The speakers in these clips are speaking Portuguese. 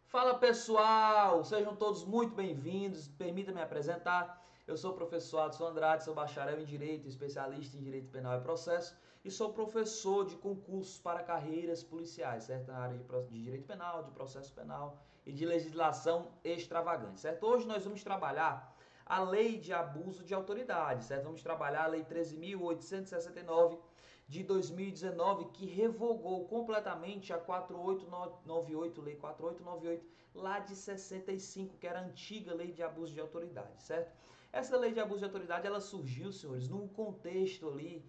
Fala pessoal, sejam todos muito bem-vindos. Permita-me apresentar. Eu sou o professor Adson Andrade, sou bacharel em Direito, especialista em Direito Penal e Processo e sou professor de concursos para carreiras policiais, certo? Na área de Direito Penal, de Processo Penal e de Legislação Extravagante, certo? Hoje nós vamos trabalhar a Lei de Abuso de Autoridade, certo? Vamos trabalhar a Lei 13.869 de 2019, que revogou completamente a 4898, Lei 4898, lá de 65, que era a antiga Lei de Abuso de Autoridade, certo? Essa Lei de Abuso de Autoridade, ela surgiu, senhores, num contexto ali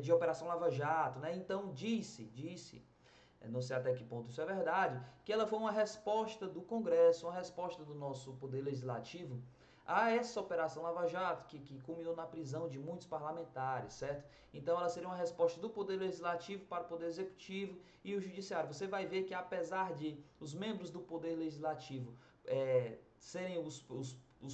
de Operação Lava Jato, né? Então, disse, não sei até que ponto isso é verdade, que ela foi uma resposta do Congresso, uma resposta do nosso Poder Legislativo a essa Operação Lava Jato, que culminou na prisão de muitos parlamentares, certo? Então ela seria uma resposta do Poder Legislativo para o Poder Executivo e o Judiciário. Você vai ver que apesar de os membros do Poder Legislativo serem os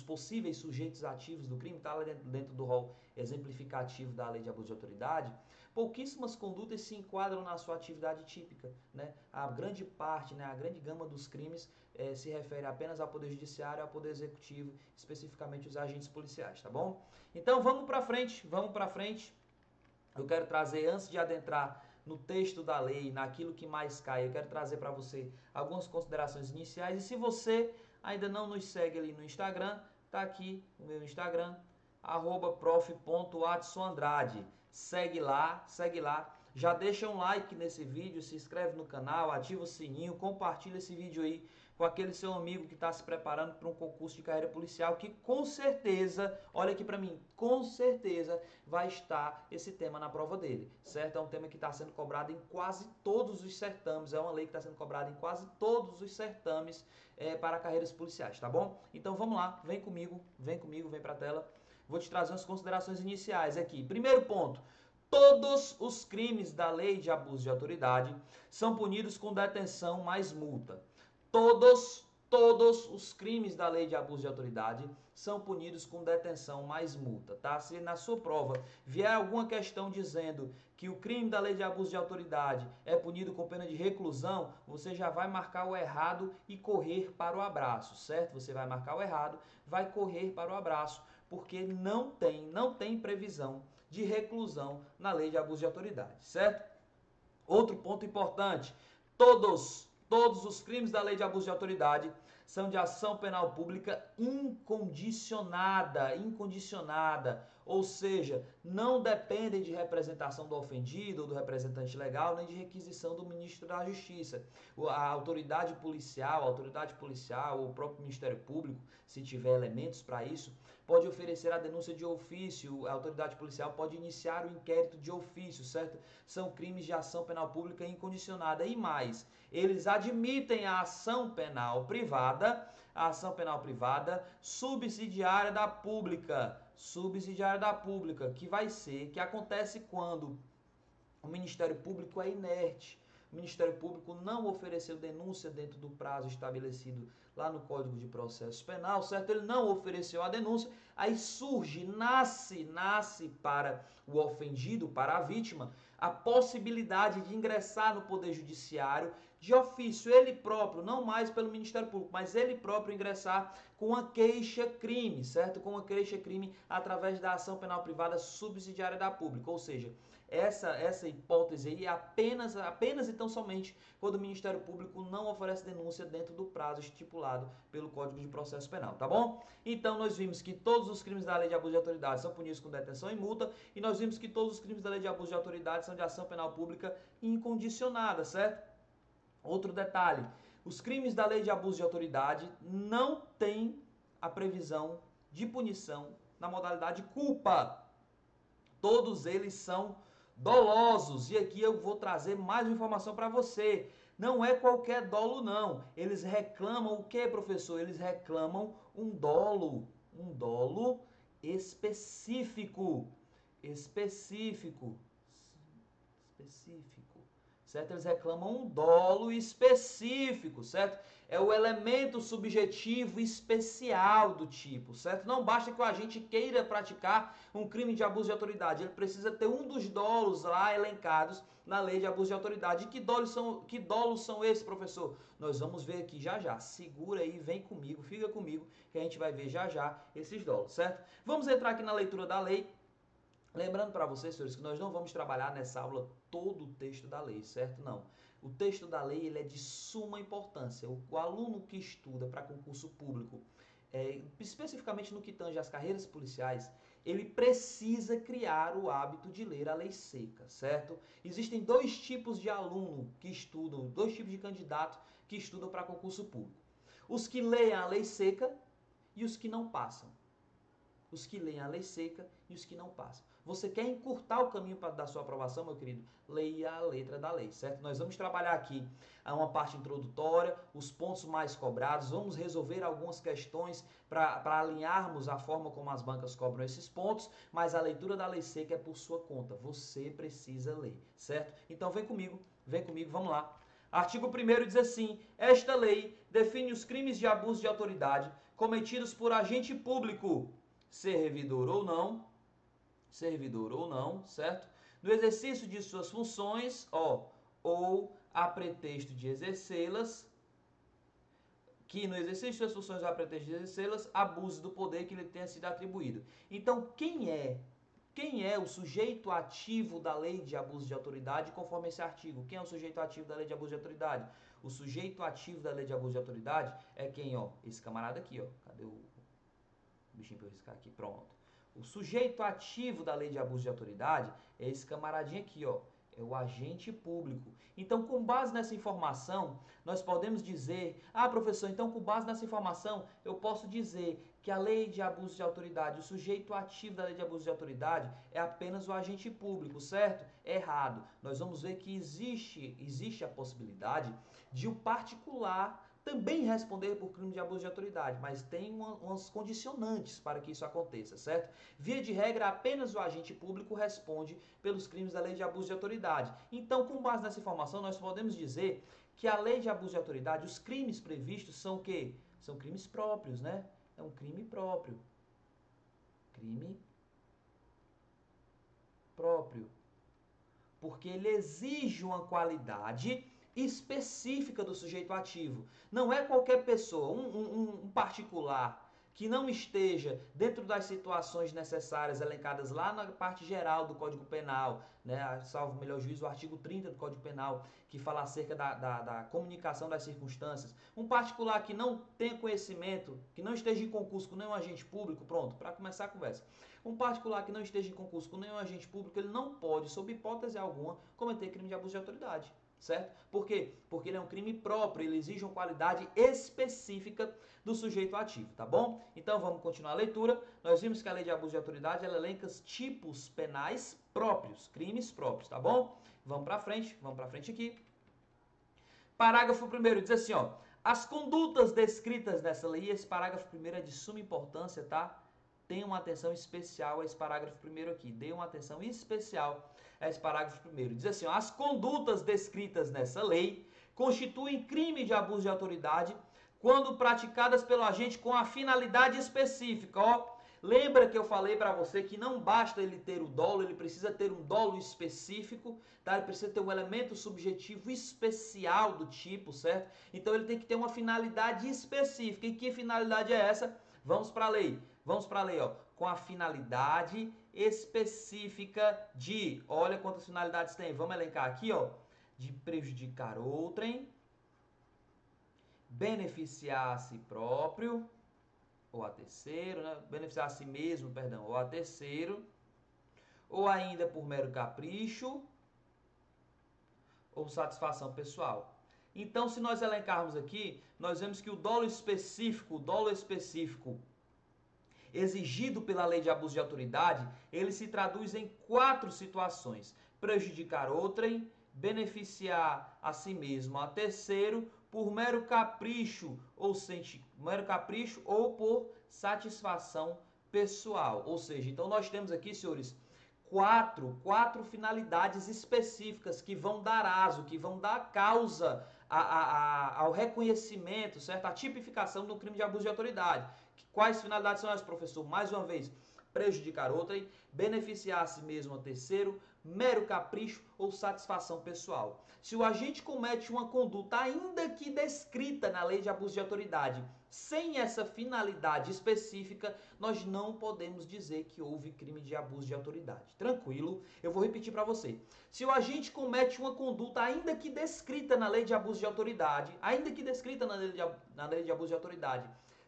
possíveis sujeitos ativos do crime, está lá dentro do rol exemplificativo da Lei de Abuso de Autoridade, pouquíssimas condutas se enquadram na sua atividade típica, né? A grande parte, né, a grande gama dos crimes se refere apenas ao Poder Judiciário, ao Poder Executivo, especificamente os agentes policiais, tá bom? Então vamos para frente, vamos para frente. Eu quero trazer, antes de adentrar no texto da lei, naquilo que mais cai, eu quero trazer para você algumas considerações iniciais. E se você ainda não nos segue ali no Instagram, tá aqui o meu Instagram, @prof.adsonandrade. Segue lá, segue lá. Já deixa um like nesse vídeo, se inscreve no canal, ativa o sininho, compartilha esse vídeo aí com aquele seu amigo que está se preparando para um concurso de carreira policial, que com certeza, olha aqui para mim, com certeza vai estar esse tema na prova dele, certo? É um tema que está sendo cobrado em quase todos os certames, é uma lei que está sendo cobrada em quase todos os certames para carreiras policiais, tá bom? Então vamos lá, vem comigo, vem para a tela. Vou te trazer umas considerações iniciais aqui. Primeiro ponto, todos os crimes da lei de abuso de autoridade são punidos com detenção mais multa. Todos os crimes da lei de abuso de autoridade são punidos com detenção mais multa, tá? Se na sua prova vier alguma questão dizendo que o crime da lei de abuso de autoridade é punido com pena de reclusão, você já vai marcar o errado e correr para o abraço, certo? Você vai marcar o errado, vai correr para o abraço, porque não tem previsão de reclusão na lei de abuso de autoridade, certo? Outro ponto importante, todos os crimes da lei de abuso de autoridade são de ação penal pública incondicionada, ou seja, não dependem de representação do ofendido ou do representante legal, nem de requisição do ministro da Justiça. A autoridade policial ou o próprio Ministério Público, se tiver elementos para isso, pode oferecer a denúncia de ofício, a autoridade policial pode iniciar o inquérito de ofício, certo? São crimes de ação penal pública incondicionada. E mais, eles admitem a ação penal privada subsidiária da pública, que acontece quando o Ministério Público é inerte. O Ministério Público não ofereceu denúncia dentro do prazo estabelecido lá no Código de Processo Penal, certo? Ele não ofereceu a denúncia, aí nasce para o ofendido, para a vítima, a possibilidade de ingressar no Poder Judiciário de ofício, ele próprio, não mais pelo Ministério Público, mas ele próprio ingressar com uma queixa-crime, certo? Com uma queixa-crime através da ação penal privada subsidiária da pública, ou seja, essa hipótese aí é apenas e tão somente quando o Ministério Público não oferece denúncia dentro do prazo estipulado pelo Código de Processo Penal, tá bom? Então nós vimos que todos os crimes da lei de abuso de autoridade são punidos com detenção e multa, e nós vimos que todos os crimes da lei de abuso de autoridade são de ação penal pública incondicionada, certo? Outro detalhe, os crimes da lei de abuso de autoridade não têm a previsão de punição na modalidade culpa. Todos eles são dolosos. E aqui eu vou trazer mais uma informação para você. Não é qualquer dolo, não. Eles reclamam o que, professor? Eles reclamam um dolo específico, certo? Eles reclamam um dolo específico, certo? É o elemento subjetivo especial do tipo, certo? Não basta que o agente queira praticar um crime de abuso de autoridade, ele precisa ter um dos dolos lá elencados na lei de abuso de autoridade. E que dolos são esses, professor? Nós vamos ver aqui já já. Segura aí, vem comigo, fica comigo, que a gente vai ver já já esses dolos, certo? Vamos entrar aqui na leitura da lei. Lembrando para vocês, senhores, que nós não vamos trabalhar nessa aula todo o texto da lei, certo? Não. O texto da lei ele é de suma importância. O aluno que estuda para concurso público, especificamente no que tange às carreiras policiais, ele precisa criar o hábito de ler a lei seca, certo? Existem dois tipos de aluno que estudam, dois tipos de candidato que estudam para concurso público. Os que leem a lei seca e os que não passam. Os que leem a lei seca e os que não passam. Você quer encurtar o caminho da sua aprovação, meu querido? Leia a letra da lei, certo? Nós vamos trabalhar aqui uma parte introdutória, os pontos mais cobrados, vamos resolver algumas questões para alinharmos a forma como as bancas cobram esses pontos, mas a leitura da lei seca é por sua conta, você precisa ler, certo? Então vem comigo, vamos lá. Artigo 1º diz assim: esta lei define os crimes de abuso de autoridade cometidos por agente público, servidor ou não, certo? No exercício de suas funções, ou a pretexto de exercê-las, que no exercício de suas funções ou a pretexto de exercê-las, abuse do poder que lhe tenha sido atribuído. Então, quem é o sujeito ativo da lei de abuso de autoridade conforme esse artigo? Quem é o sujeito ativo da lei de abuso de autoridade? O sujeito ativo da lei de abuso de autoridade é quem, esse camarada aqui, cadê o bichinho para eu riscar aqui? Pronto. O sujeito ativo da lei de abuso de autoridade é esse camaradinho aqui, é o agente público. Então, com base nessa informação, nós podemos dizer, professor, então com base nessa informação, eu posso dizer que a lei de abuso de autoridade, o sujeito ativo da lei de abuso de autoridade é apenas o agente público, certo? Errado. Nós vamos ver que existe a possibilidade de o particular também responder por crime de abuso de autoridade, mas tem umas condicionantes para que isso aconteça, certo? Via de regra, apenas o agente público responde pelos crimes da lei de abuso de autoridade. Então, com base nessa informação, nós podemos dizer que a lei de abuso de autoridade, os crimes previstos são o quê? São crimes próprios, né? É um crime próprio. Crime próprio. Porque ele exige uma qualidade específica do sujeito ativo. Não é qualquer pessoa, um particular que não esteja dentro das situações necessárias elencadas lá na parte geral do Código Penal, né, salvo melhor juízo, o artigo 30 do Código Penal, que fala acerca da comunicação das circunstâncias. Um particular que não tenha conhecimento, que não esteja em concurso com nenhum agente público, pronto, para começar a conversa. Um particular que não esteja em concurso com nenhum agente público, ele não pode, sob hipótese alguma, cometer crime de abuso de autoridade. Certo? Por quê? Porque ele é um crime próprio, ele exige uma qualidade específica do sujeito ativo, tá bom? Então vamos continuar a leitura. Nós vimos que a lei de abuso de autoridade, ela elenca tipos penais próprios, crimes próprios, tá bom? Vamos pra frente aqui. Parágrafo 1º diz assim, as condutas descritas nessa lei, esse parágrafo 1º é de suma importância, tá? Tenham uma atenção especial a esse parágrafo 1º aqui. Dê uma atenção especial a esse parágrafo 1º. Diz assim, as condutas descritas nessa lei constituem crime de abuso de autoridade quando praticadas pelo agente com a finalidade específica. Lembra que eu falei para você que não basta ele ter o dolo, ele precisa ter um dolo específico, tá? Ele precisa ter um elemento subjetivo especial do tipo, certo? Então ele tem que ter uma finalidade específica. E que finalidade é essa? Vamos para a lei, com a finalidade específica de, olha quantas finalidades tem, vamos elencar aqui, de prejudicar outrem, beneficiar a si próprio, ou a terceiro, né? Beneficiar a si mesmo, perdão, ou a terceiro, ou ainda por mero capricho, ou satisfação pessoal. Então, se nós elencarmos aqui, nós vemos que o dolo específico exigido pela lei de abuso de autoridade, ele se traduz em 4 situações: prejudicar outrem, beneficiar a si mesmo, a terceiro, por mero capricho ou por satisfação pessoal. Ou seja, então nós temos aqui, senhores, quatro finalidades específicas que vão dar aso, que vão dar causa ao reconhecimento, certo? A tipificação do crime de abuso de autoridade. Quais finalidades são essas, professor? Mais uma vez, prejudicar outrem, beneficiar a si mesmo ou terceiro, mero capricho ou satisfação pessoal. Se o agente comete uma conduta, ainda que descrita na lei de abuso de autoridade, sem essa finalidade específica, nós não podemos dizer que houve crime de abuso de autoridade. Tranquilo? Eu vou repetir para você. Se o agente comete uma conduta, ainda que descrita na lei de abuso de autoridade,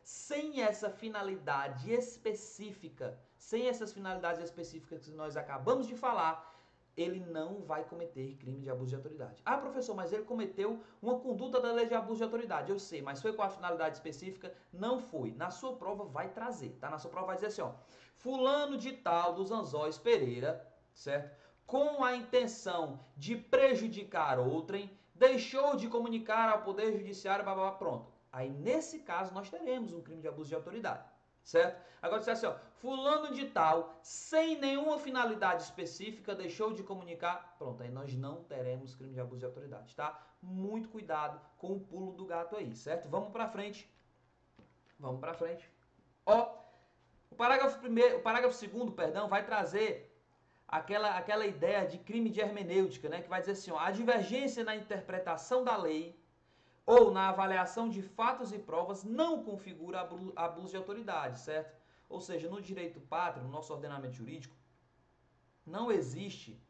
sem essa finalidade específica, sem essas finalidades específicas que nós acabamos de falar, ele não vai cometer crime de abuso de autoridade. Ah, professor, mas ele cometeu uma conduta da lei de abuso de autoridade. Eu sei, mas foi com a finalidade específica? Não foi. Na sua prova vai trazer, tá? Na sua prova vai dizer assim, ó. Fulano de tal dos Anzóis Pereira, certo? Com a intenção de prejudicar outrem, deixou de comunicar ao Poder Judiciário, blá, blá, blá, pronto. Aí, nesse caso, nós teremos um crime de abuso de autoridade. Certo? Agora, se assim, ó, fulano de tal, sem nenhuma finalidade específica, deixou de comunicar, pronto, aí nós não teremos crime de abuso de autoridade, tá? Muito cuidado com o pulo do gato aí, certo? Vamos pra frente. Vamos pra frente. Ó, o parágrafo 2º, perdão, vai trazer aquela ideia de crime de hermenêutica, né? Que vai dizer assim, ó, a divergência na interpretação da lei ou na avaliação de fatos e provas não configura abuso de autoridade, certo? Ou seja, no direito pátrio, no nosso ordenamento jurídico, não existe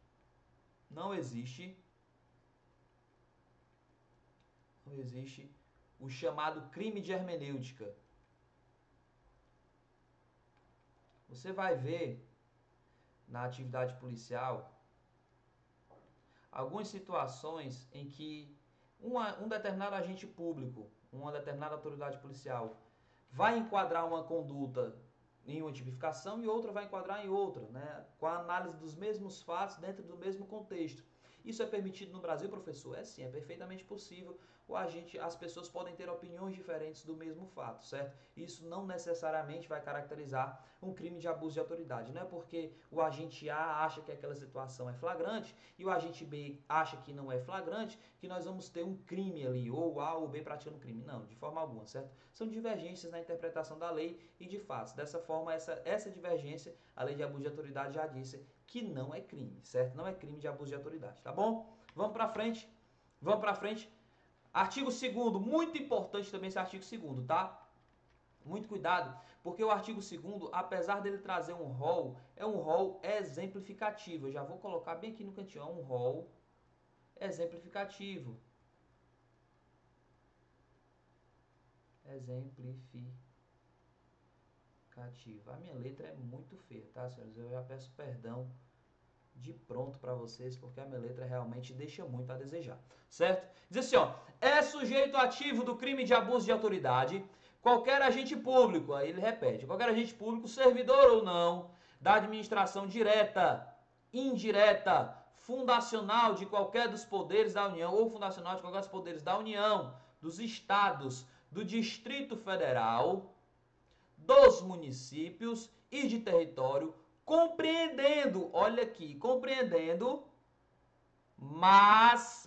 o chamado crime de hermenêutica. Você vai ver na atividade policial algumas situações em que um determinado agente público, uma determinada autoridade policial, vai enquadrar uma conduta em uma tipificação e outra vai enquadrar em outra, né? Com a análise dos mesmos fatos dentro do mesmo contexto. Isso é permitido no Brasil, professor? É sim, é perfeitamente possível. As pessoas podem ter opiniões diferentes do mesmo fato, certo? Isso não necessariamente vai caracterizar um crime de abuso de autoridade. Não é porque o agente A acha que aquela situação é flagrante e o agente B acha que não é flagrante que nós vamos ter um crime ali, ou A ou B praticando crime. Não, de forma alguma, certo? São divergências na interpretação da lei e de fatos. Dessa forma, essa divergência, a lei de abuso de autoridade já disse que não é crime, certo? Não é crime de abuso de autoridade, tá bom? Vamos pra frente. Vamos pra frente. Artigo 2º, muito importante também esse artigo 2º, tá? Muito cuidado, porque o artigo 2º, apesar dele trazer um rol, é um rol exemplificativo. Eu já vou colocar bem aqui no cantinho, é um rol exemplificativo. Exemplificativo. A minha letra é muito feia, tá, senhores? Eu já peço perdão de pronto para vocês, porque a minha letra realmente deixa muito a desejar, certo? Diz assim, ó, é sujeito ativo do crime de abuso de autoridade qualquer agente público, aí ele repete, qualquer agente público, servidor ou não, da administração direta, indireta, fundacional de qualquer dos poderes da União ou fundacional de qualquer dos poderes da União, dos estados, do Distrito Federal, dos municípios e de território, compreendendo, olha aqui, compreendendo, mas,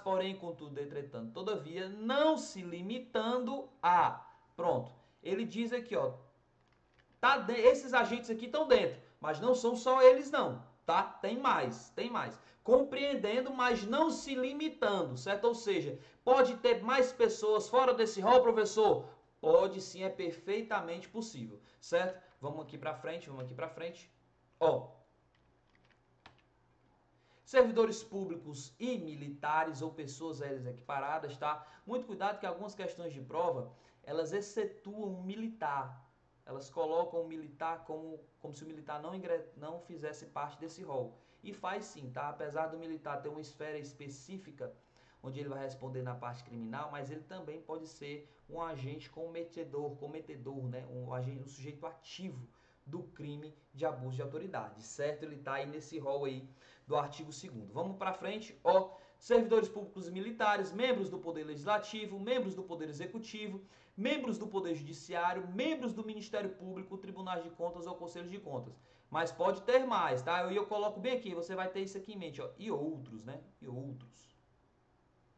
porém, contudo, entretanto, todavia, não se limitando a, pronto, ele diz aqui, ó, esses agentes aqui estão dentro, mas não são só eles não, tá? Tem mais, compreendendo, mas não se limitando, certo? Ou seja, pode ter mais pessoas fora desse rol, professor? Pode sim, é perfeitamente possível, certo? Vamos aqui para frente. Ó, servidores públicos e militares ou pessoas a eles equiparadas, tá? Muito cuidado que algumas questões de prova, elas excetuam o militar. Elas colocam o militar como se o militar não fizesse parte desse rol. E faz sim, tá? Apesar do militar ter uma esfera específica, onde ele vai responder na parte criminal, mas ele também pode ser um agente cometedor, né? Um sujeito ativo do crime de abuso de autoridade, certo? Ele está aí nesse rol aí do artigo 2º. Vamos para frente, ó. Servidores públicos e militares, membros do Poder Legislativo, membros do Poder Executivo, membros do Poder Judiciário, membros do Ministério Público, Tribunais de Contas ou Conselhos de Contas. Mas pode ter mais, tá? Eu coloco bem aqui, você vai ter isso aqui em mente, ó. E outros, né? E outros.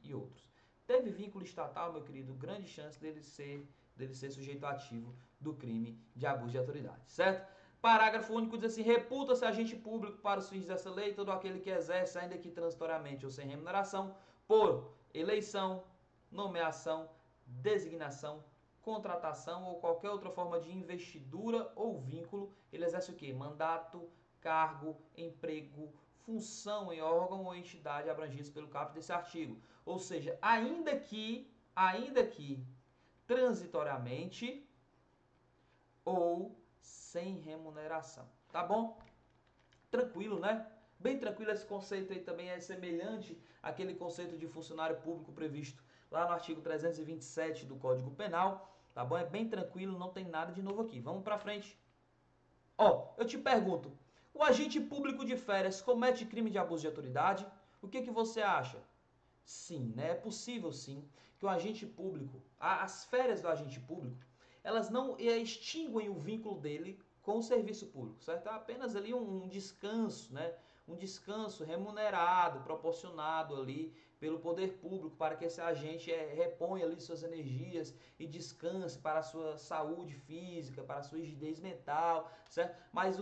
E outros. Teve vínculo estatal, meu querido, grande chance dele ser sujeito ativo do crime de abuso de autoridade, certo? Parágrafo único diz assim: reputa-se agente público para os fins dessa lei todo aquele que exerce, ainda que transitoriamente ou sem remuneração, por eleição, nomeação, designação, contratação ou qualquer outra forma de investidura ou vínculo. Ele exerce o quê? Mandato, cargo, emprego, função em órgão ou entidade abrangidos pelo caput desse artigo. Ou seja, ainda que transitoriamente ou sem remuneração. Tá bom? Tranquilo, né? Bem tranquilo, esse conceito aí também é semelhante àquele conceito de funcionário público previsto lá no artigo 327 do Código Penal. Tá bom? É bem tranquilo, não tem nada de novo aqui. Vamos pra frente. Ó, eu te pergunto, o agente público de férias comete crime de abuso de autoridade? O que você acha? Sim, né? É possível sim que o agente público, as férias do agente público, elas não extinguem o vínculo dele com o serviço público, certo? É apenas ali um descanso, né? Um descanso remunerado, proporcionado ali pelo poder público para que esse agente reponha ali suas energias e descanse para a sua saúde física, para a sua rigidez mental, certo? Mas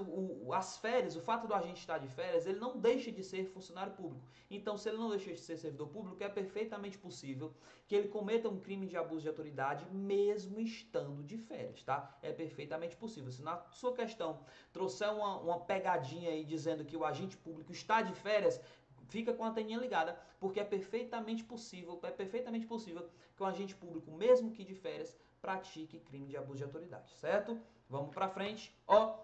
as férias, o fato do agente estar de férias, ele não deixa de ser funcionário público. Então, se ele não deixa de ser servidor público, é perfeitamente possível que ele cometa um crime de abuso de autoridade mesmo estando de férias, tá? É perfeitamente possível. Se na sua questão trouxer uma pegadinha aí dizendo que o agente público está de férias, fica com a anteninha ligada, porque é perfeitamente possível que o agente público, mesmo que de férias, pratique crime de abuso de autoridade, certo? Vamos pra frente. Ó,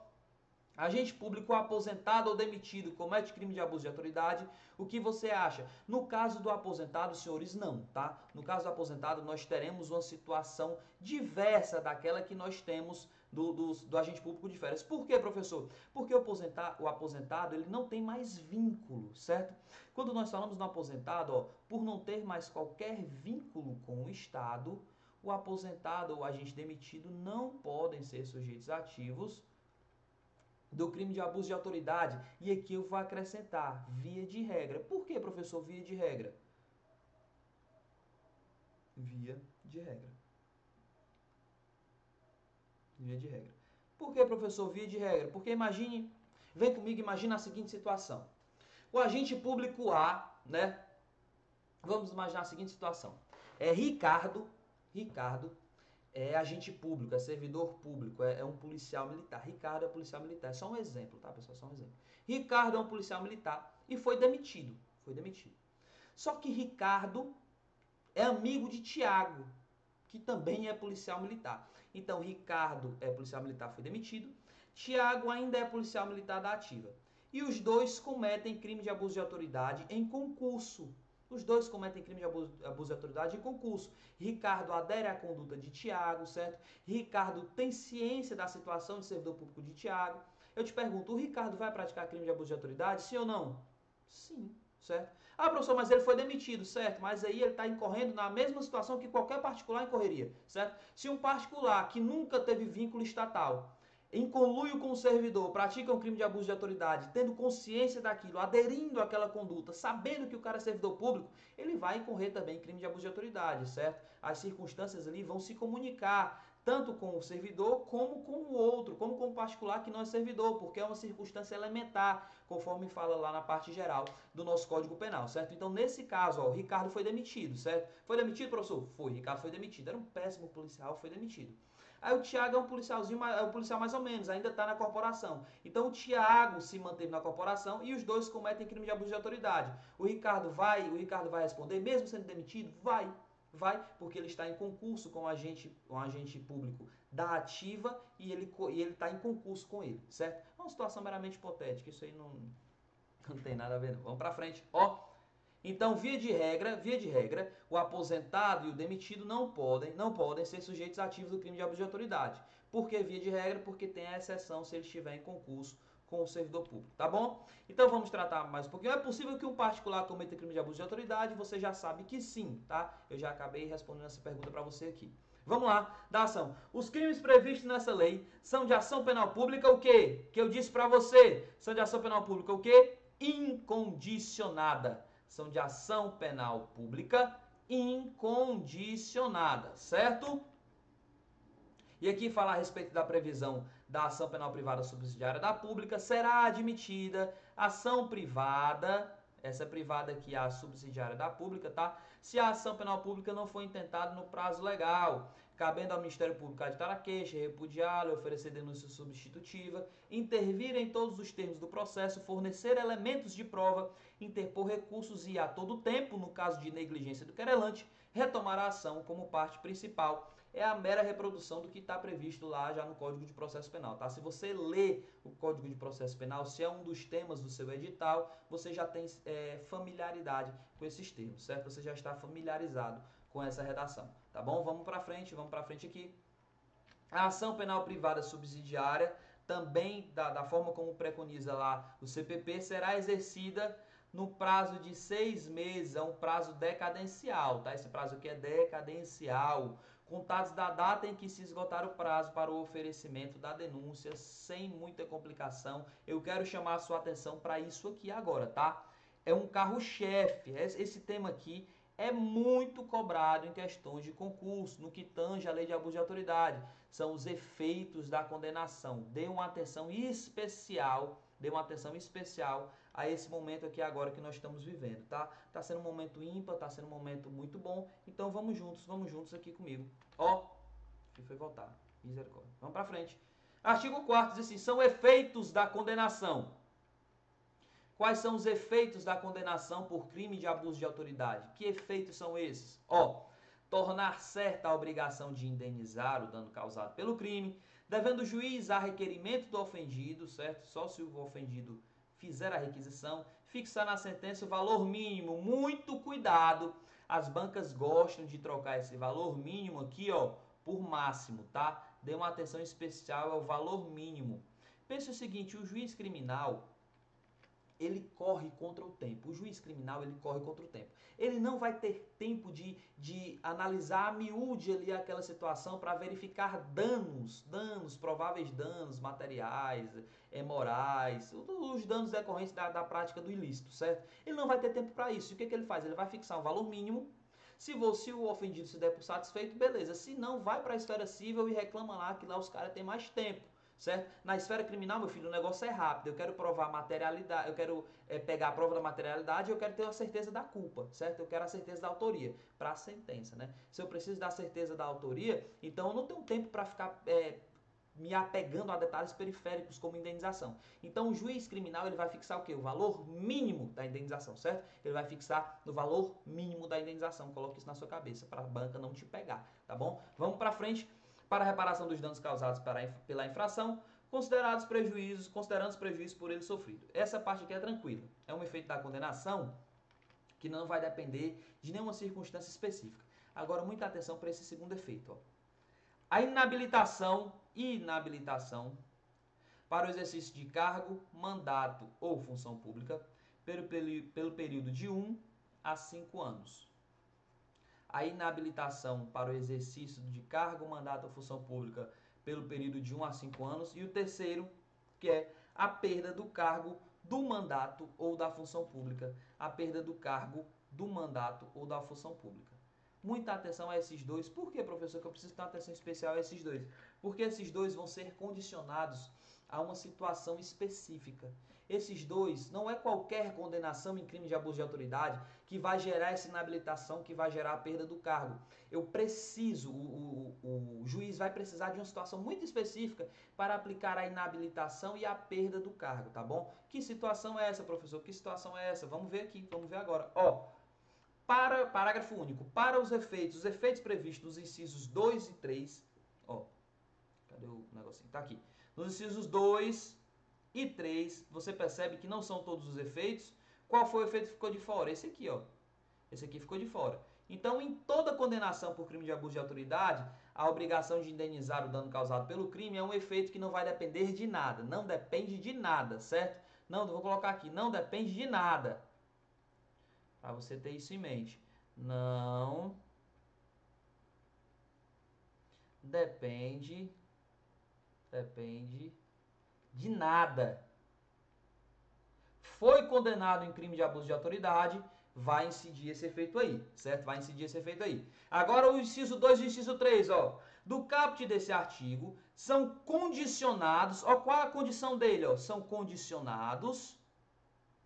agente público aposentado ou demitido comete crime de abuso de autoridade. O que você acha? No caso do aposentado, senhores, não, tá? No caso do aposentado, nós teremos uma situação diversa daquela que nós temos do agente público de férias. Por quê, professor? Porque o aposentado ele não tem mais vínculo, certo? Quando nós falamos no aposentado, ó, por não ter mais qualquer vínculo com o Estado, o aposentado ou o agente demitido não podem ser sujeitos ativos do crime de abuso de autoridade. E aqui eu vou acrescentar, via de regra. Por que, professor, via de regra? Via de regra. Via de regra. Por que, professor, via de regra? Porque vem comigo, imagina a seguinte situação. O agente público A, né? Vamos imaginar a seguinte situação. Ricardo é agente público, é servidor público, é um policial militar. Ricardo é policial militar. É só um exemplo, tá, pessoal? Só um exemplo. Ricardo é um policial militar e foi demitido. Foi demitido. Só que Ricardo é amigo de Tiago, que também é policial militar. Então, Ricardo é policial militar, foi demitido. Tiago ainda é policial militar da ativa. E os dois cometem crime de abuso de autoridade em concurso. Os dois cometem crime de abuso de autoridade em concurso. Ricardo adere à conduta de Tiago, certo? Ricardo tem ciência da situação de servidor público de Tiago. Eu te pergunto, o Ricardo vai praticar crime de abuso de autoridade, sim ou não? Sim, certo? Ah, professor, mas ele foi demitido, certo? Mas aí ele está incorrendo na mesma situação que qualquer particular incorreria, certo? Se um particular que nunca teve vínculo estatal, em conluio com o servidor, pratica um crime de abuso de autoridade, tendo consciência daquilo, aderindo àquela conduta, sabendo que o cara é servidor público, ele vai incorrer também em crime de abuso de autoridade, certo? As circunstâncias ali vão se comunicar, tanto com o servidor como com o outro, como com o particular que não é servidor, porque é uma circunstância elementar, conforme fala lá na parte geral do nosso Código Penal, certo? Então, nesse caso, ó, o Ricardo foi demitido, certo? Foi demitido, professor? Foi, Ricardo foi demitido. Era um péssimo policial, foi demitido. Aí o Tiago é um policialzinho, é um policial mais ou menos, ainda está na corporação. Então o Tiago se manteve na corporação e os dois cometem crime de abuso de autoridade. O Ricardo vai responder, mesmo sendo demitido? Vai, porque ele está em concurso com um agente público da ativa e ele está em concurso com ele, certo? É uma situação meramente hipotética, isso aí não tem nada a ver não. Vamos para frente, ó. Então, via de regra, o aposentado e o demitido não podem ser sujeitos ativos do crime de abuso de autoridade. Por que via de regra? Porque tem a exceção se ele estiver em concurso com o servidor público, tá bom? Então vamos tratar mais um pouquinho. É possível que um particular cometa crime de abuso de autoridade? Você já sabe que sim, tá? Eu já acabei respondendo essa pergunta para você aqui. Vamos lá, da ação. Os crimes previstos nessa lei são de ação penal pública o quê? Que eu disse para você. São de ação penal pública o quê? Incondicionada. São de ação penal pública incondicionada, certo? E aqui falar a respeito da previsão da ação penal privada subsidiária da pública, será admitida ação privada, essa privada aqui é a subsidiária da pública, tá? Se a ação penal pública não for intentada no prazo legal, cabendo ao Ministério Público aditar a queixa, repudiá-la, oferecer denúncia substitutiva, intervir em todos os termos do processo, fornecer elementos de prova, interpor recursos e, a todo tempo, no caso de negligência do querelante, retomar a ação como parte principal. É a mera reprodução do que está previsto lá já no Código de Processo Penal, tá? Se você lê o Código de Processo Penal, se é um dos temas do seu edital, você já tem familiaridade com esses termos, certo? Você já está familiarizado com essa redação, tá bom? Vamos para frente aqui. A ação penal privada subsidiária, também da forma como preconiza lá o CPP, será exercida no prazo de 6 meses, é um prazo decadencial, tá? Esse prazo aqui é decadencial, contados da data em que se esgotar o prazo para o oferecimento da denúncia, sem muita complicação. Eu quero chamar a sua atenção para isso aqui agora, tá? É um carro-chefe. Esse tema aqui é muito cobrado em questões de concurso, no que tange a lei de abuso de autoridade. São os efeitos da condenação. Dê uma atenção especial a esse momento aqui agora que nós estamos vivendo, tá? Tá sendo um momento ímpar, tá sendo um momento muito bom, então vamos juntos aqui comigo. Ó, que foi voltar, misericórdia. Vamos pra frente. Artigo 4º diz assim, são efeitos da condenação. Quais são os efeitos da condenação por crime de abuso de autoridade? Que efeitos são esses? Ó, tornar certa a obrigação de indenizar o dano causado pelo crime, devendo o juiz a requerimento do ofendido, certo? Só se o ofendido fizer a requisição, fixar na sentença o valor mínimo. Muito cuidado, as bancas gostam de trocar esse valor mínimo aqui, ó, por máximo, tá? Dê uma atenção especial ao valor mínimo. Pense o seguinte, o juiz criminal, ele corre contra o tempo. O juiz criminal, ele corre contra o tempo. Ele não vai ter tempo de analisar a miúde ali aquela situação para verificar prováveis danos materiais, morais, os danos decorrentes da prática do ilícito, certo? Ele não vai ter tempo para isso. E o que ele faz? Ele vai fixar um valor mínimo. Se o ofendido se der por satisfeito, beleza. Se não, vai para a esfera civil e reclama lá que lá os caras têm mais tempo. Certo? Na esfera criminal, meu filho, o negócio é rápido. Eu quero provar a materialidade, eu quero pegar a prova da materialidade e eu quero ter a certeza da culpa, certo? Eu quero a certeza da autoria para a sentença, né? Se eu preciso da certeza da autoria, então eu não tenho tempo para ficar me apegando a detalhes periféricos como indenização. Então o juiz criminal ele vai fixar o quê? O valor mínimo da indenização, certo? Ele vai fixar no valor mínimo da indenização. Coloque isso na sua cabeça para a banca não te pegar, tá bom? Vamos para frente. Para a reparação dos danos causados pela infração, considerando os prejuízos por ele sofrido. Essa parte aqui é tranquila. É um efeito da condenação que não vai depender de nenhuma circunstância específica. Agora, muita atenção para esse segundo efeito. Ó. A inabilitação para o exercício de cargo, mandato ou função pública pelo período de 1 a 5 anos. A inabilitação para o exercício de cargo, mandato ou função pública pelo período de 1 a 5 anos. E o terceiro, que é a perda do cargo, do mandato ou da função pública. A perda do cargo, do mandato ou da função pública. Muita atenção a esses dois. Por que, professor, que eu preciso ter uma atenção especial a esses dois? Porque esses dois vão ser condicionados a uma situação específica. Esses dois, não é qualquer condenação em crime de abuso de autoridade que vai gerar essa inabilitação, que vai gerar a perda do cargo. Eu preciso, o juiz vai precisar de uma situação muito específica para aplicar a inabilitação e a perda do cargo, tá bom? Que situação é essa, professor? Que situação é essa? Vamos ver aqui, vamos ver agora. Ó, parágrafo único. Para os efeitos previstos nos incisos 2 e 3, ó, cadê o negocinho? Tá aqui. Nos incisos 2 e 3, você percebe que não são todos os efeitos. Qual foi o efeito que ficou de fora? Esse aqui, ó. Esse aqui ficou de fora. Então, em toda condenação por crime de abuso de autoridade, a obrigação de indenizar o dano causado pelo crime é um efeito que não vai depender de nada. Não depende de nada, certo? Não, vou colocar aqui. Não depende de nada. Para você ter isso em mente. Não depende de nada. Foi condenado em crime de abuso de autoridade, vai incidir esse efeito aí, certo? Vai incidir esse efeito aí. Agora o inciso 2 e o inciso 3, ó. Do caput desse artigo, são condicionados, ó, qual a condição dele, ó? São condicionados,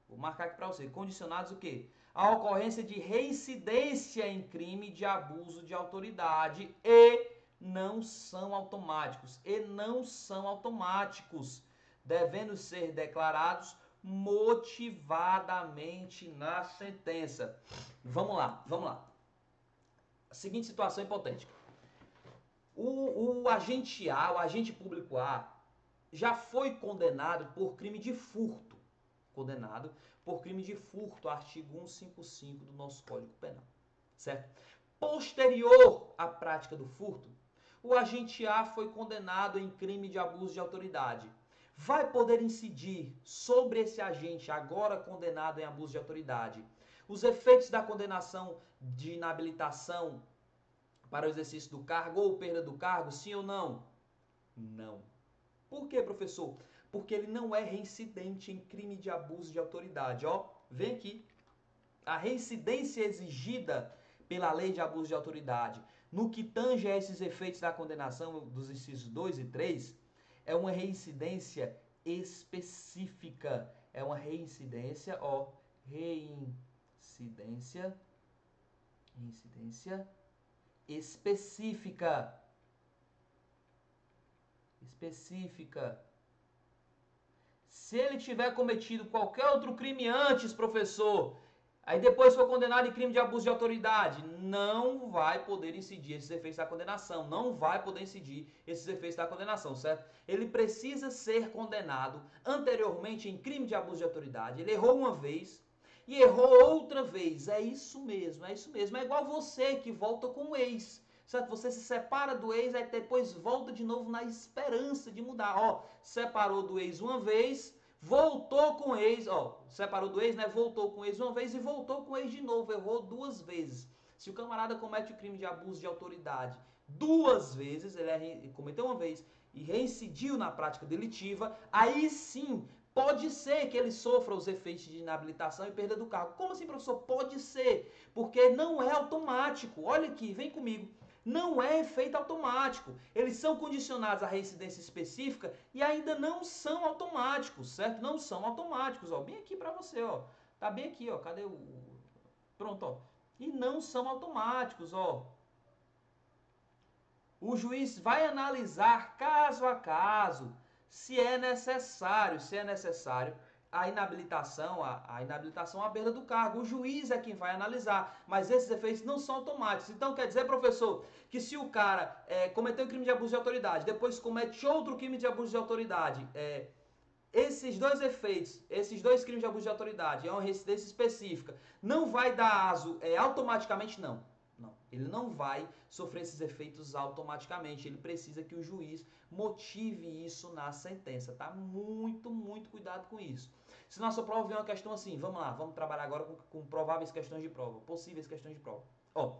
vou marcar aqui para você, condicionados o quê? A ocorrência de reincidência em crime de abuso de autoridade e não são automáticos, devendo ser declarados motivadamente na sentença. Vamos lá. A seguinte situação hipotética. O agente A, o agente público A, já foi condenado por crime de furto. Artigo 155 do nosso Código Penal. Certo? Posterior à prática do furto, o agente A foi condenado em crime de abuso de autoridade. Vai poder incidir sobre esse agente, agora condenado em abuso de autoridade, os efeitos da condenação de inabilitação para o exercício do cargo ou perda do cargo, sim ou não? Não. Por quê, professor? Porque ele não é reincidente em crime de abuso de autoridade. Ó, vem aqui. A reincidência exigida pela lei de abuso de autoridade, no que tange a esses efeitos da condenação dos incisos 2 e 3, é uma reincidência específica. É uma reincidência, ó, reincidência específica. Se ele tiver cometido qualquer outro crime antes, professor, aí depois for condenado em crime de abuso de autoridade, não vai poder incidir esses efeitos da condenação. Certo? Ele precisa ser condenado anteriormente em crime de abuso de autoridade. Ele errou uma vez e errou outra vez. É isso mesmo. É igual você que volta com o ex. Certo? Você se separa do ex, aí depois volta de novo na esperança de mudar. Ó, separou do ex uma vez, voltou com o ex, ó, separou do ex, né? Voltou com o ex uma vez e voltou com o ex de novo, errou duas vezes. Se o camarada comete o crime de abuso de autoridade duas vezes, ele cometeu uma vez e reincidiu na prática delitiva, aí sim pode ser que ele sofra os efeitos de inabilitação e perda do cargo. Como assim, professor? Pode ser, porque não é automático. Olha aqui, vem comigo. Não é efeito automático. Eles são condicionados à reincidência específica e ainda não são automáticos, certo? Não são automáticos, ó. Bem aqui pra você, ó. Tá bem aqui, ó. Cadê o... Pronto, ó. E não são automáticos, ó. O juiz vai analisar caso a caso se é necessário a inabilitação, a perda do cargo. O juiz é quem vai analisar, mas esses efeitos não são automáticos. Então quer dizer, professor, que se o cara cometeu um crime de abuso de autoridade, depois comete outro crime de abuso de autoridade, esses dois efeitos, esses dois crimes de abuso de autoridade, é uma reincidência específica, não vai dar aso automaticamente, não. Não, ele não vai sofrer esses efeitos automaticamente. Ele precisa que o juiz motive isso na sentença, tá? Muito cuidado com isso. Se nossa prova vier uma questão assim, vamos lá, vamos trabalhar agora com prováveis questões de prova, possíveis questões de prova. Ó,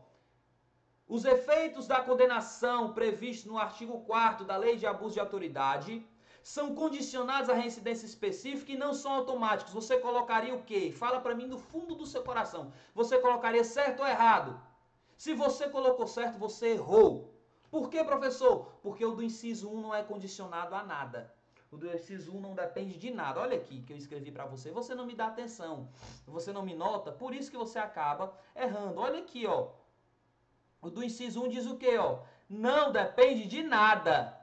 os efeitos da condenação previstos no artigo 4º da Lei de Abuso de Autoridade são condicionados à reincidência específica e não são automáticos. Você colocaria o quê? Fala para mim do fundo do seu coração. Você colocaria certo ou errado? Se você colocou certo, você errou. Por quê, professor? Porque o do inciso 1 não é condicionado a nada. O do inciso 1 não depende de nada. Olha aqui que eu escrevi para você. Você não me dá atenção. Você não me nota, por isso que você acaba errando. Olha aqui, ó. O do inciso 1 diz o quê, ó? Não depende de nada.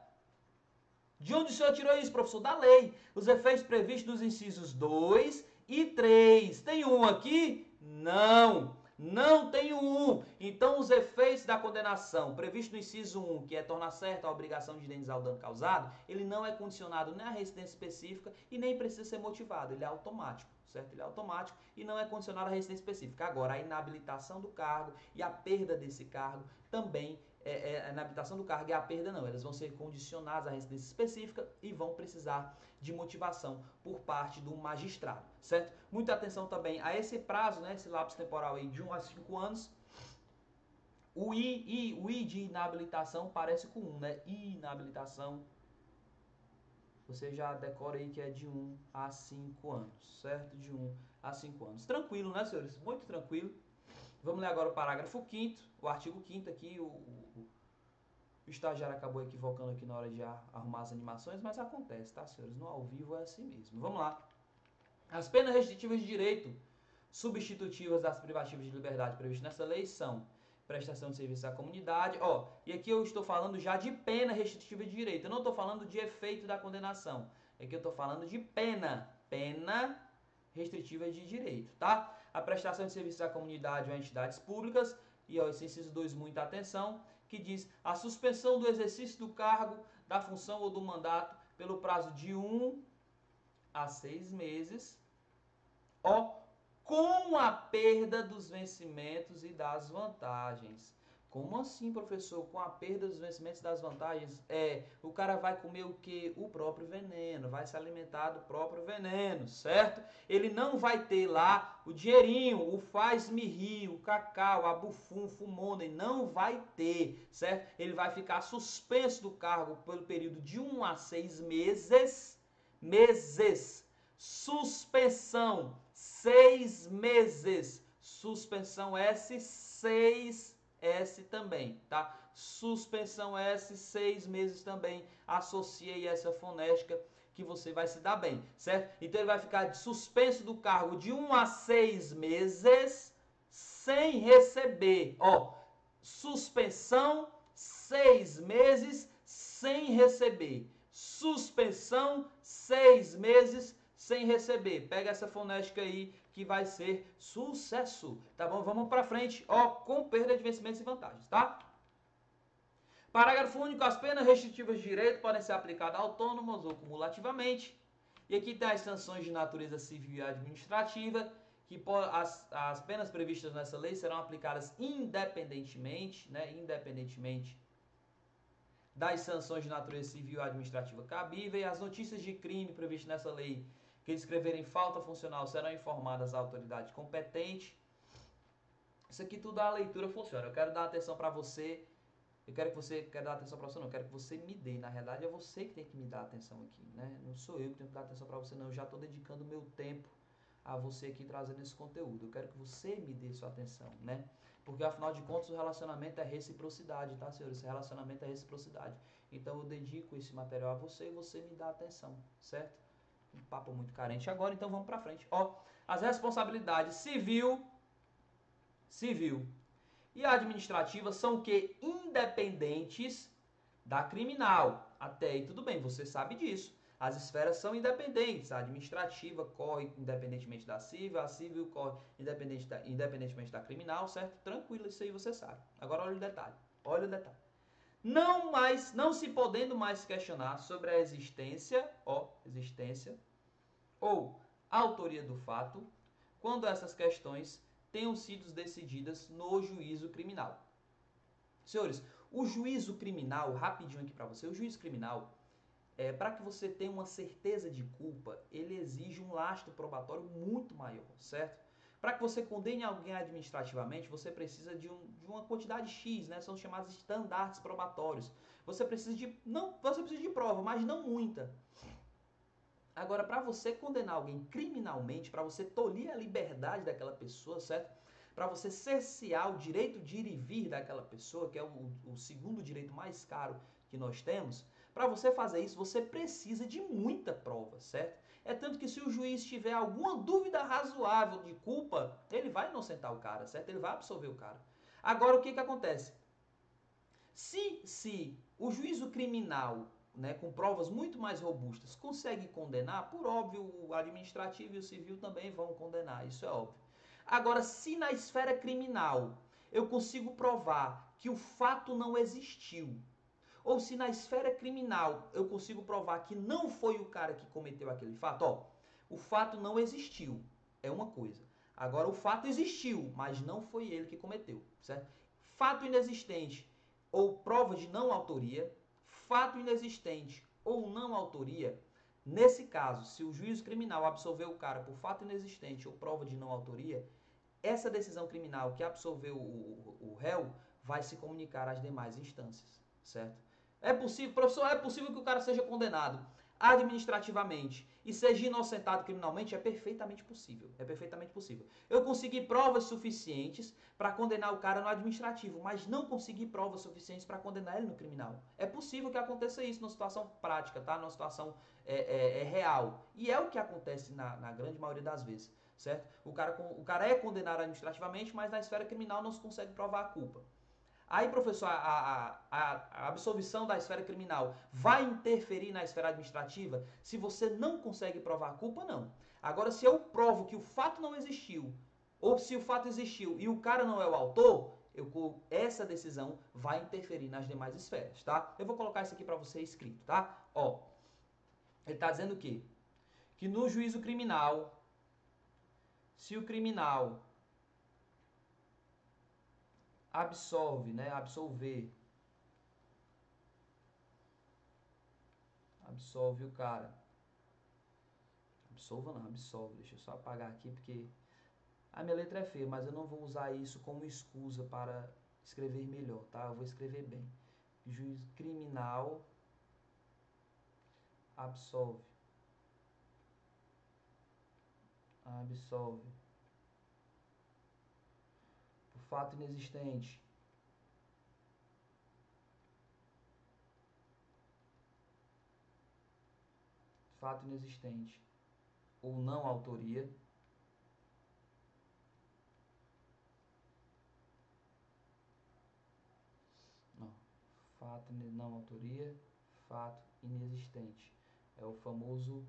De onde o senhor tirou isso, professor? Da lei. Os efeitos previstos nos incisos 2 e 3. Tem um aqui? Não. Não tem o 1. Então, os efeitos da condenação previsto no inciso 1, que é tornar certa a obrigação de indenizar o dano causado, ele não é condicionado nem à reincidência específica e nem precisa ser motivado. Ele é automático, certo? Ele é automático e não é condicionado à reincidência específica. Agora, a inabilitação do cargo e a perda desse cargo também a inabilitação do cargo e a perda não. Elas vão ser condicionadas à reincidência específica e vão precisar de motivação por parte do magistrado, certo? Muita atenção também a esse prazo, né, esse lapso temporal aí de 1 a 5 anos. O I de inabilitação parece com 1, né? Inabilitação. Você já decora aí que é de 1 a 5 anos, certo? De 1 a 5 anos. Tranquilo, né, senhores? Muito tranquilo. Vamos ler agora o parágrafo 5º, o artigo 5º aqui. O estagiário acabou equivocando aqui na hora de arrumar as animações, mas acontece, tá, senhores? No ao vivo é assim mesmo. Vamos lá. As penas restritivas de direito substitutivas das privativas de liberdade previstas nessa lei são prestação de serviço à comunidade, e aqui eu estou falando já de pena restritiva de direito, eu não estou falando de efeito da condenação, aqui eu estou falando de pena restritiva de direito, tá? A prestação de serviços à comunidade ou a entidades públicas, e esse inciso 2, muita atenção, que diz a suspensão do exercício do cargo, da função ou do mandato pelo prazo de 1 a 6 meses, com a perda dos vencimentos e das vantagens. Como assim, professor? Com a perda dos vencimentos e das vantagens? O cara vai comer o quê? O próprio veneno, vai se alimentar do próprio veneno, certo? Ele não vai ter lá o dinheirinho, o faz-me rir, o cacau, a bufunfa, o money, não vai ter, certo? Ele vai ficar suspenso do cargo pelo período de 1 a 6 meses, suspensão, 6 meses. Suspensão S, 6S também, tá? Suspensão S, 6 meses também. Associei essa fonética que você vai se dar bem, certo? Então ele vai ficar suspenso do cargo de 1 a 6 meses sem receber. Suspensão, 6 meses sem receber. Suspensão, 6 meses sem receber. Pega essa fonética aí que vai ser sucesso, tá bom? Vamos para frente, com perda de vencimentos e vantagens, tá? Parágrafo único, as penas restritivas de direito podem ser aplicadas autônomas ou cumulativamente. E aqui tem as sanções de natureza civil e administrativa, que as penas previstas nessa lei serão aplicadas independentemente, né, das sanções de natureza civil e administrativa cabíveis. As notícias de crime previstas nessa lei que descreverem falta funcional serão informadas à autoridade competente. Isso aqui tudo a leitura funciona. Eu quero dar atenção para você. Eu quero dar atenção para você, não. Eu quero que você me dê. Na realidade, é você que tem que me dar atenção aqui, né? Não sou eu que tenho que dar atenção para você, não. Eu já estou dedicando meu tempo a você aqui trazendo esse conteúdo. Eu quero que você me dê sua atenção, né? Porque, afinal de contas, o relacionamento é reciprocidade, tá, senhores? Esse relacionamento é reciprocidade. Então, eu dedico esse material a você e você me dá atenção, certo? Um papo muito carente agora, então vamos pra frente. As responsabilidades civil e administrativa são o quê? Independentes da criminal. Até aí tudo bem, você sabe disso. As esferas independentes. A administrativa corre independentemente da civil, a civil corre independentemente da criminal, certo? Tranquilo, isso aí você sabe. Agora olha o detalhe. Não se podendo mais questionar sobre a existência ou autoria do fato, quando essas questões tenham sido decididas no juízo criminal. Senhores, o juízo criminal, rapidinho aqui para você, o juízo criminal, para que você tenha uma certeza de culpa, ele exige um lastro probatório muito maior, certo? Para que você condene alguém administrativamente, você precisa de uma quantidade X, né? São chamados estandartes probatórios. Você precisa de prova, mas não muita. Agora, para você condenar alguém criminalmente, para você tolir a liberdade daquela pessoa, certo? Para você cercear o direito de ir e vir daquela pessoa, que é o segundo direito mais caro que nós temos, para você fazer isso, você precisa de muita prova, certo? É tanto que se o juiz tiver alguma dúvida razoável de culpa, ele vai inocentar o cara, certo? Ele vai absolver o cara. Agora, o que acontece? Se o juízo criminal, né, com provas muito mais robustas, consegue condenar, por óbvio, o administrativo e o civil também vão condenar, isso é óbvio. Agora, se na esfera criminal eu consigo provar que o fato não existiu, ou se na esfera criminal eu consigo provar que não foi o cara que cometeu aquele fato, o fato não existiu, é uma coisa. Agora, o fato existiu, mas não foi ele que cometeu, certo? Fato inexistente ou prova de não autoria, fato inexistente ou não autoria, nesse caso, se o juízo criminal absolveu o cara por fato inexistente ou prova de não autoria, essa decisão criminal que absolveu o réu vai se comunicar às demais instâncias, certo? É possível, professor, é possível que o cara seja condenado administrativamente e seja inocentado criminalmente? É perfeitamente possível. É perfeitamente possível. Eu consegui provas suficientes para condenar o cara no administrativo, mas não consegui provas suficientes para condenar ele no criminal. É possível que aconteça isso numa situação prática, tá? Numa situação real. E é o que acontece na grande maioria das vezes, certo? O cara é condenado administrativamente, mas na esfera criminal não se consegue provar a culpa. Aí, professor, a absolvição da esfera criminal vai interferir na esfera administrativa? Se você não consegue provar a culpa, não. Agora, se eu provo que o fato não existiu, ou se o fato existiu e o cara não é o autor, essa decisão vai interferir nas demais esferas, tá? Eu vou colocar isso aqui para você escrito, tá? Ó, ele está dizendo o quê? Que no juízo criminal, se o criminal absolve, né, absolve o cara. Absolva não, absolve. Deixa eu só apagar aqui porque a minha letra é feia, mas eu não vou usar isso como excusa para escrever melhor, tá? Eu vou escrever bem. Juiz criminal absolve. Absolve. Por fato inexistente. Fato inexistente. Ou não autoria. Não. Fato não autoria. Fato inexistente. É o famoso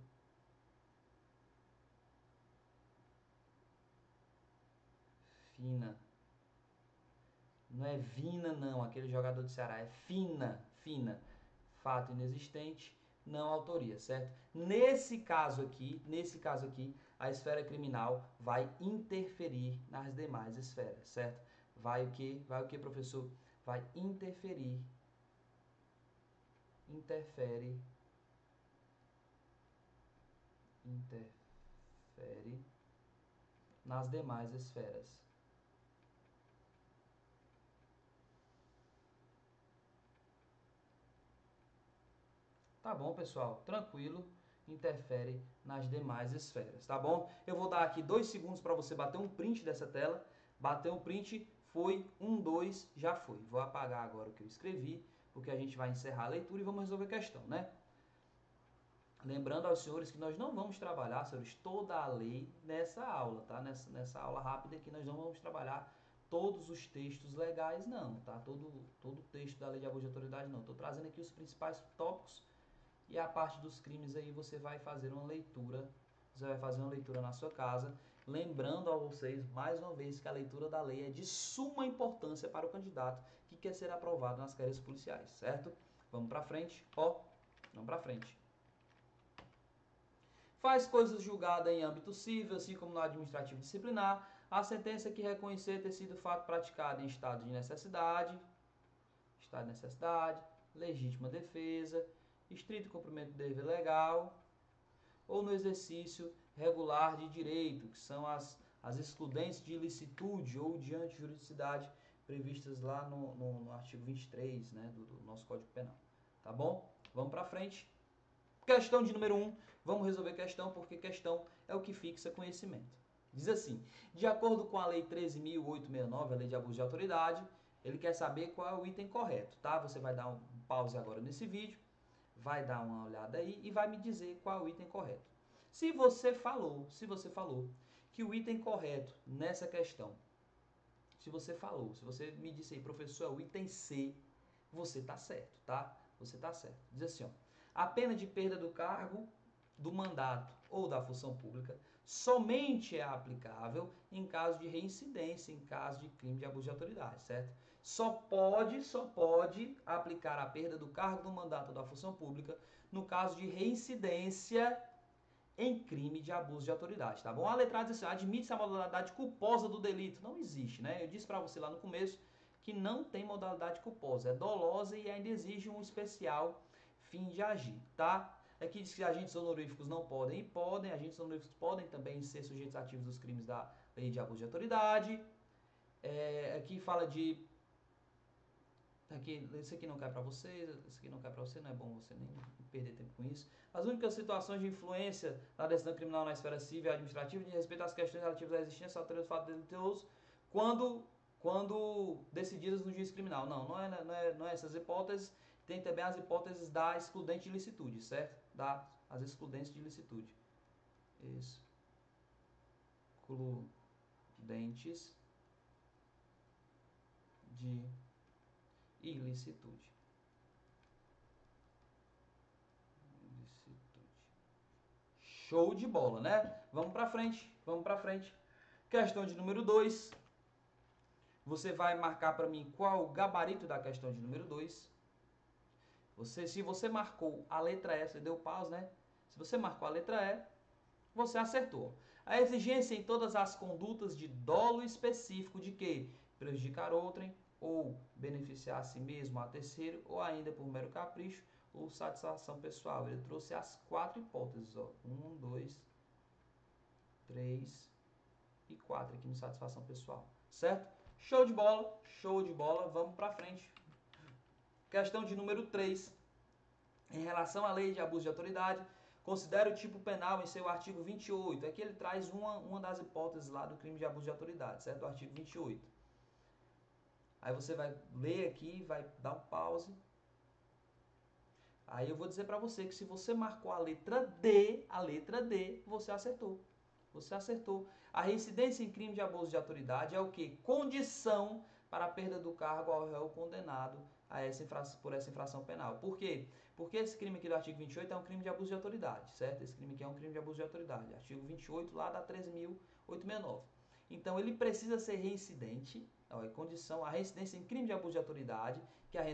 fina. Não é Vina, não. Aquele jogador do Ceará. É fina. Fina. Fato inexistente, não autoria, certo? Nesse caso aqui, a esfera criminal vai interferir nas demais esferas, certo? Vai o que? Vai o que, professor? Vai interfere nas demais esferas. Tá bom, pessoal? Tranquilo. Interfere nas demais esferas, tá bom? Eu vou dar aqui 2 segundos para você bater um print dessa tela. Bateu um print, foi 1, 2, já foi. Vou apagar agora o que eu escrevi, porque a gente vai encerrar a leitura e vamos resolver a questão, né? Lembrando aos senhores que nós não vamos trabalhar, senhores, toda a lei nessa aula, tá? Nessa aula rápida aqui nós não vamos trabalhar todos os textos legais, não, tá? Todo o texto da lei de abuso de autoridade, não. Estou trazendo aqui os principais tópicos e a parte dos crimes aí você vai fazer uma leitura, na sua casa, lembrando a vocês, mais uma vez, que a leitura da lei é de suma importância para o candidato que quer ser aprovado nas carreiras policiais, certo? Vamos para frente, ó, vamos para frente. Faz coisas julgadas em âmbito civil, assim como no administrativo disciplinar, a sentença que reconhecer ter sido fato praticado em estado de necessidade, legítima defesa, estrito cumprimento do dever legal, ou no exercício regular de direito, que são as excludentes de ilicitude ou de antijuridicidade previstas lá no artigo 23, né, do nosso Código Penal. Tá bom? Vamos para frente. Questão de número 1. Vamos resolver questão, porque questão é o que fixa conhecimento. Diz assim, de acordo com a Lei 13.869, a Lei de Abuso de Autoridade, ele quer saber qual é o item correto, tá? Você vai dar um pause agora nesse vídeo, vai dar uma olhada aí e vai me dizer qual é o item correto. Se você falou que o item correto nessa questão, se você me disse aí, professor, é o item C, você tá certo, tá? Você tá certo. Diz assim, ó, a pena de perda do cargo, do mandato ou da função pública somente é aplicável em caso de reincidência, em caso de crime de abuso de autoridade, certo? Só pode aplicar a perda do cargo, do mandato ou da função pública no caso de reincidência em crime de abuso de autoridade, tá bom? A letra diz assim, admite-se a modalidade culposa do delito. Não existe, né? Eu disse para você lá no começo que não tem modalidade culposa, é dolosa e ainda exige um especial fim de agir, tá? Aqui diz que agentes honoríficos não podem e podem, agentes honoríficos podem também ser sujeitos ativos dos crimes da lei de abuso de autoridade. Aqui fala de Aqui, esse aqui não cai para você, esse aqui não cai para você, não é bom você nem perder tempo com isso. As únicas situações de influência da decisão criminal na esfera civil e administrativa de respeito às questões relativas à existência ou do fato delituoso quando decididas no juízo criminal. Não é essas hipóteses. Tem também as hipóteses da excludente de licitude, certo? As excludentes de licitude. Excludentes de ilicitude. Show de bola, né? Vamos pra frente, vamos pra frente. Questão de número 2. Você vai marcar para mim qual o gabarito da questão de número 2. Se você marcou a letra E, você deu pause, né? Se você marcou a letra E, você acertou. A exigência em todas as condutas de dolo específico de que prejudicar outrem, ou beneficiar a si mesmo, a terceiro, ou ainda por mero capricho, ou satisfação pessoal. Ele trouxe as 4 hipóteses, ó. 1, 2, 3 e 4 aqui no satisfação pessoal, certo? Show de bola, vamos pra frente. Questão de número 3. Em relação à lei de abuso de autoridade, considera o tipo penal em seu artigo 28. Aqui ele traz uma das hipóteses lá do crime de abuso de autoridade, certo? Do artigo 28. Aí você vai ler aqui, vai dar um pause. Aí eu vou dizer para você que se você marcou a letra D, você acertou. Você acertou. A reincidência em crime de abuso de autoridade é o quê? Condição para a perda do cargo ao réu condenado por essa infração penal. Por quê? Porque esse crime aqui do artigo 28 é um crime de abuso de autoridade, certo? Esse crime aqui é um crime de abuso de autoridade. Artigo 28 lá da 13.869. Então ele precisa ser reincidente, condição, a reincidência em crime de abuso de autoridade, que é a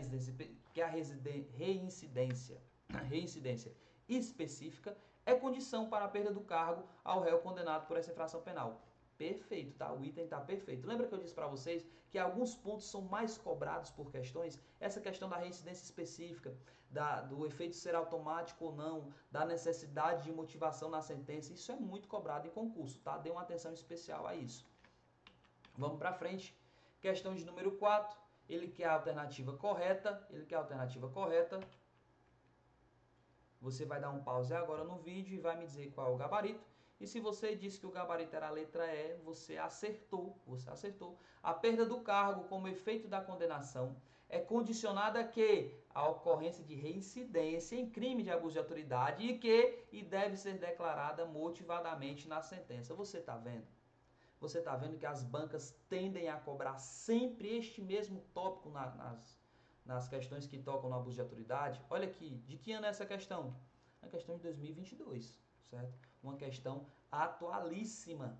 reincidência específica, é condição para a perda do cargo ao réu condenado por essa infração penal. Perfeito, tá? O item tá perfeito. Lembra que eu disse para vocês que alguns pontos são mais cobrados por questões? Essa questão da reincidência específica, do efeito ser automático ou não, da necessidade de motivação na sentença, isso é muito cobrado em concurso, tá? Dê uma atenção especial a isso. Vamos para frente. Questão de número 4. Ele quer a alternativa correta. Você vai dar um pause agora no vídeo e vai me dizer qual é o gabarito. E se você disse que o gabarito era a letra E, você acertou. A perda do cargo como efeito da condenação é condicionada a que? A ocorrência de reincidência em crime de abuso de autoridade e deve ser declarada motivadamente na sentença. Você está vendo? Você está vendo que as bancas tendem a cobrar sempre este mesmo tópico nas questões que tocam no abuso de autoridade. Olha aqui, de que ano é essa questão? É a questão de 2022, certo? Uma questão atualíssima.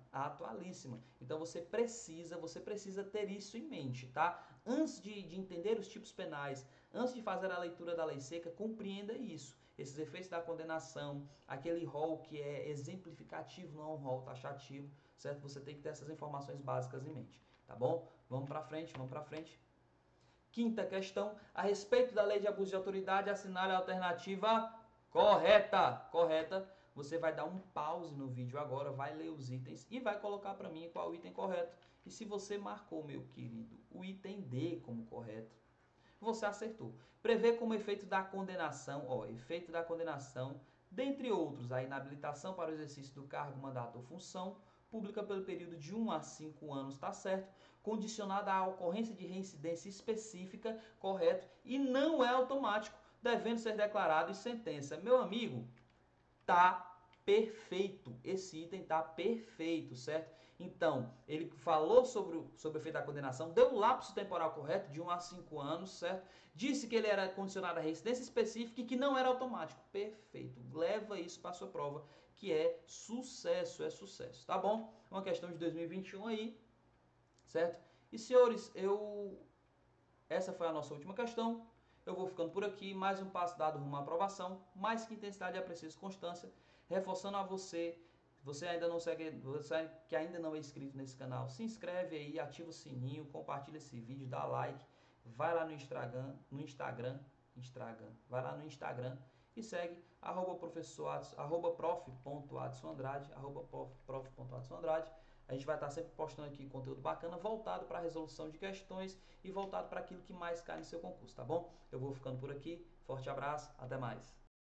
Então você precisa ter isso em mente, tá? Antes de entender os tipos penais, antes de fazer a leitura da lei seca, compreenda isso. Esses efeitos da condenação, aquele rol que é exemplificativo, não é um rol taxativo, certo? Você tem que ter essas informações básicas em mente, tá bom? Vamos para frente. Quinta questão, a respeito da lei de abuso de autoridade, assinale a alternativa correta. Você vai dar um pause no vídeo agora, vai ler os itens e vai colocar para mim qual o item correto. E se você marcou, meu querido, o item D como correto, você acertou. Prevê como efeito da condenação, dentre outros, a inabilitação para o exercício do cargo, mandato ou função pública pelo período de 1 a 5 anos, tá certo? Condicionada à ocorrência de reincidência específica, correto? E não é automático, devendo ser declarado em sentença. Meu amigo, tá perfeito. Esse item tá perfeito, certo? Então, ele falou sobre o efeito da condenação, deu o lapso temporal correto, de 1 a 5 anos, certo? Disse que ele era condicionado à reincidência específica e que não era automático. Perfeito. Leva isso para a sua prova, que é sucesso, tá bom? Uma questão de 2021 aí, certo? E, senhores, essa foi a nossa última questão. Eu vou ficando por aqui, mais um passo dado rumo à aprovação, mais que intensidade é preciso constância, reforçando a você ainda não segue, você que ainda não é inscrito nesse canal, se inscreve aí, ativa o sininho, compartilha esse vídeo, dá like, vai lá no Instagram, vai lá no Instagram e segue @prof.adsonandrade, A gente vai estar sempre postando aqui conteúdo bacana, voltado para a resolução de questões e voltado para aquilo que mais cai no seu concurso, tá bom? Eu vou ficando por aqui. Forte abraço, até mais.